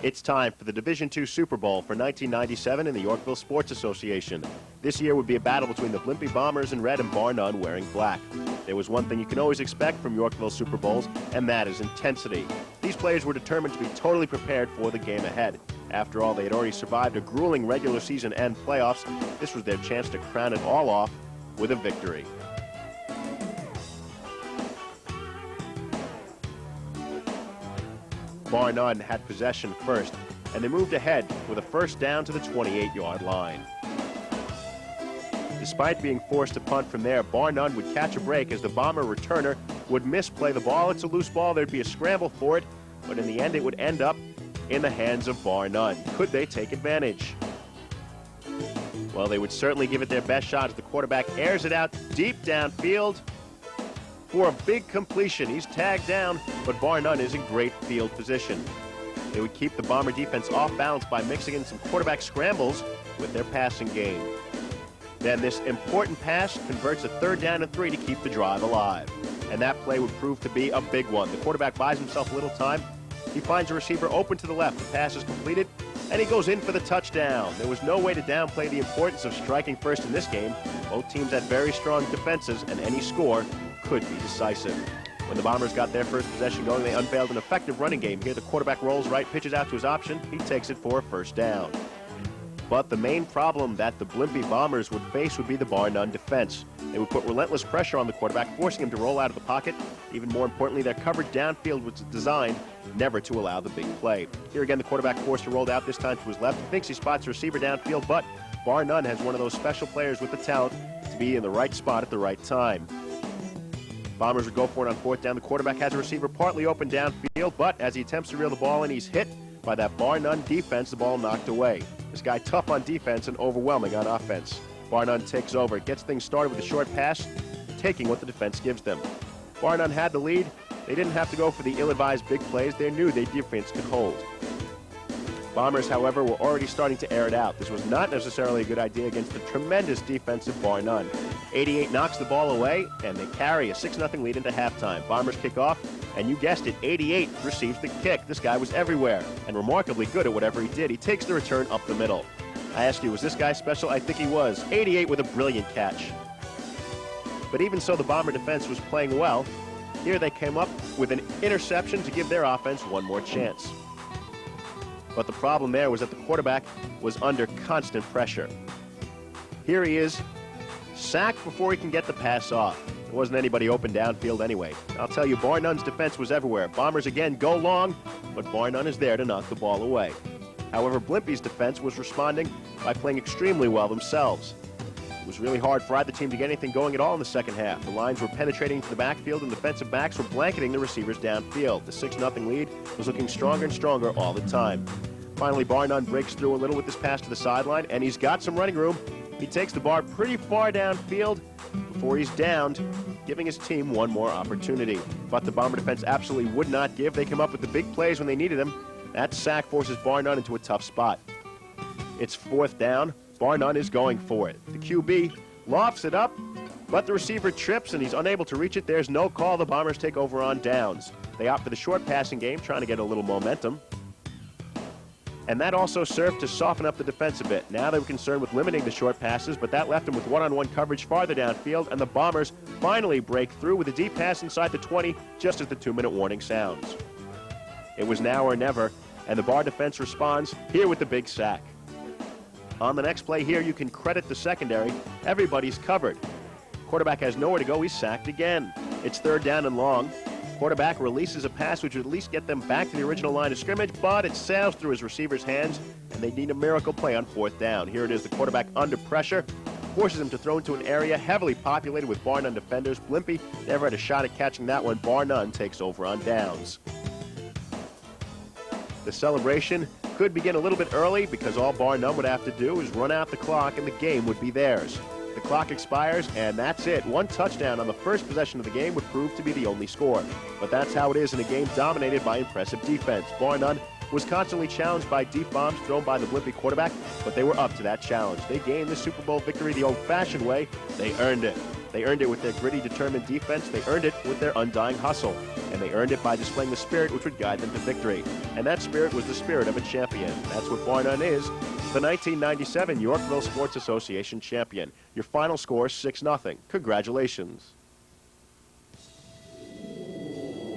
It's time for the Division II Super Bowl for 1997 in the Yorkville Sports Association. This year would be a battle between the Blimpie Bombers in red and Barnone wearing black. There was one thing you can always expect from Yorkville Super Bowls, and that is intensity. These players were determined to be totally prepared for the game ahead. After all, they had already survived a grueling regular season and playoffs. This was their chance to crown it all off with a victory. Barnone had possession first, and they moved ahead with a first down to the 28-yard line. Despite being forced to punt from there, Barnone would catch a break as the Bomber returner would misplay the ball. It's a loose ball. There'd be a scramble for it, but in the end, it would end up in the hands of Barnone. Could they take advantage? Well, they would certainly give it their best shot as the quarterback airs it out deep downfield for a big completion. He's tagged down, but Barnone is in great field position. They would keep the Bomber defense off balance by mixing in some quarterback scrambles with their passing game. Then this important pass converts a 3rd down and 3 to keep the drive alive. And that play would prove to be a big one. The quarterback buys himself a little time. He finds a receiver open to the left. The pass is completed, and he goes in for the touchdown. There was no way to downplay the importance of striking first in this game. Both teams had very strong defenses, and any score could be decisive. When the Bombers got their first possession going, they unveiled an effective running game. Here the quarterback rolls right, pitches out to his option. He takes it for a first down. But the main problem that the Blimpie Bombers would face would be the Barnone defense. They would put relentless pressure on the quarterback, forcing him to roll out of the pocket. Even more importantly, their coverage downfield was designed never to allow the big play. Here again, the quarterback forced to roll out, this time to his left. He thinks he spots a receiver downfield, but Barnone has one of those special players with the talent to be in the right spot at the right time. Bombers would go for it on 4th down. The quarterback has a receiver partly open downfield, but as he attempts to reel the ball in, he's hit by that Barnone defense, the ball knocked away. This guy tough on defense and overwhelming on offense. Barnone takes over, gets things started with a short pass, taking what the defense gives them. Barnone had the lead. They didn't have to go for the ill-advised big plays. They knew their defense could hold. Bombers, however, were already starting to air it out. This was not necessarily a good idea against the tremendous defense of Barnone. 88 knocks the ball away, and they carry a 6-0 lead into halftime. Bombers kick off, and you guessed it, 88 receives the kick. This guy was everywhere and remarkably good at whatever he did. He takes the return up the middle. I ask you, was this guy special? I think he was. 88 with a brilliant catch. But even so, the Bomber defense was playing well. Here they came up with an interception to give their offense one more chance. But the problem there was that the quarterback was under constant pressure. Here he is, sacked before he can get the pass off. There wasn't anybody open downfield anyway. I'll tell you, Barnone's defense was everywhere. Bombers again go long, but Barnone is there to knock the ball away. However, Blimpie's defense was responding by playing extremely well themselves. It was really hard for either team to get anything going at all in the second half. The lines were penetrating to the backfield, and defensive backs were blanketing the receivers downfield. The 6-0 lead was looking stronger and stronger all the time. Finally, Barnone breaks through a little with this pass to the sideline, and he's got some running room. He takes the ball pretty far downfield before he's downed, giving his team one more opportunity. But the Bomber defense absolutely would not give. They come up with the big plays when they needed them. That sack forces Barnone into a tough spot. It's 4th down. Barnone is going for it. The QB lofts it up, but the receiver trips and he's unable to reach it. There's no call. The Bombers take over on downs. They opt for the short passing game, trying to get a little momentum. And that also served to soften up the defense a bit. Now they were concerned with limiting the short passes, but that left them with one-on-one coverage farther downfield, and the Bombers finally break through with a deep pass inside the 20, just as the 2-minute warning sounds. It was now or never, and the Bar defense responds here with the big sack. On the next play here, you can credit the secondary. Everybody's covered. Quarterback has nowhere to go. He's sacked again. It's 3rd down and long. Quarterback releases a pass which would at least get them back to the original line of scrimmage, but it sails through his receiver's hands, and they need a miracle play on 4th down. Here it is, the quarterback under pressure, forces him to throw into an area heavily populated with Barnone defenders. Blimpie never had a shot at catching that one. Barnone takes over on downs. The celebration could begin a little bit early because all Barnone would have to do is run out the clock and the game would be theirs. The clock expires, and that's it. One touchdown on the first possession of the game would prove to be the only score. But that's how it is in a game dominated by impressive defense. Barnone was constantly challenged by deep bombs thrown by the Blimpie quarterback, but they were up to that challenge. They gained the Super Bowl victory the old-fashioned way. They earned it. They earned it with their gritty, determined defense. They earned it with their undying hustle. And they earned it by displaying the spirit which would guide them to victory. And that spirit was the spirit of a champion. That's what Barnone is, the 1997 Yorkville Sports Association champion. Your final score, 6-0. Congratulations.